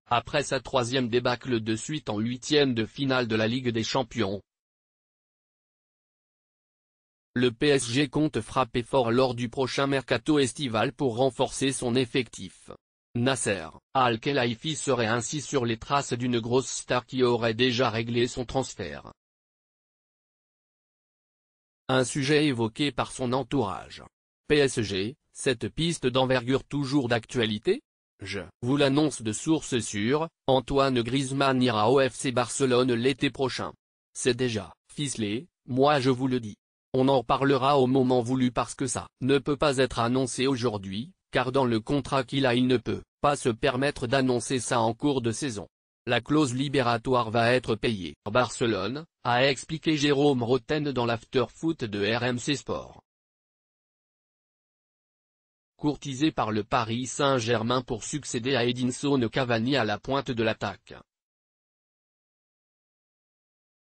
après sa troisième débâcle de suite en huitième de finale de la Ligue des Champions. Le PSG compte frapper fort lors du prochain mercato estival pour renforcer son effectif. Nasser Al-Khelaifi serait ainsi sur les traces d'une grosse star qui aurait déjà réglé son transfert. Un sujet évoqué par son entourage. PSG, cette piste d'envergure toujours d'actualité? Je vous l'annonce de source sûre, Antoine Griezmann ira au FC Barcelone l'été prochain. C'est déjà ficelé, moi je vous le dis. On en parlera au moment voulu parce que ça ne peut pas être annoncé aujourd'hui, car dans le contrat qu'il a il ne peut pas se permettre d'annoncer ça en cours de saison. La clause libératoire va être payée par Barcelone, a expliqué Jérôme Rotten dans l'after-foot de RMC Sport. Courtisé par le Paris Saint-Germain pour succéder à Edinson Cavani à la pointe de l'attaque.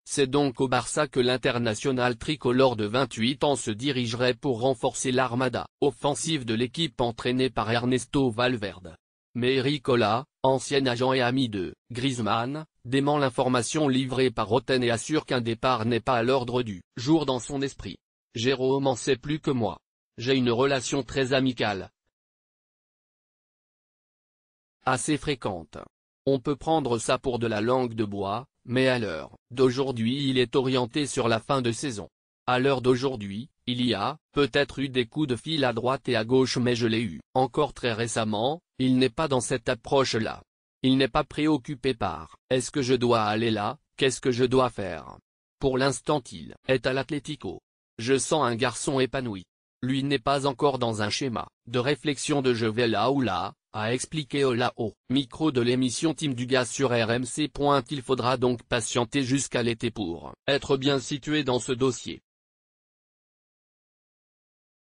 C'est donc au Barça que l'international tricolore de 28 ans se dirigerait pour renforcer l'armada offensive de l'équipe entraînée par Ernesto Valverde. Mais Eric Ola, ancien agent et ami de Griezmann, dément l'information livrée par Rotten et assure qu'un départ n'est pas à l'ordre du jour dans son esprit. Jérôme en sait plus que moi. J'ai une relation très amicale. Assez fréquente. On peut prendre ça pour de la langue de bois, mais à l'heure d'aujourd'hui il est orienté sur la fin de saison. À l'heure d'aujourd'hui, il y a peut-être eu des coups de fil à droite et à gauche mais je l'ai eu encore très récemment, il n'est pas dans cette approche-là. Il n'est pas préoccupé par « est-ce que je dois aller là, qu'est-ce que je dois faire ?» Pour l'instant il est à l'Atlético. Je sens un garçon épanoui. Lui n'est pas encore dans un schéma de réflexion de je vais là ou là, a expliqué Ola au micro de l'émission Team du Gaz sur RMC. Il faudra donc patienter jusqu'à l'été pour être bien situé dans ce dossier.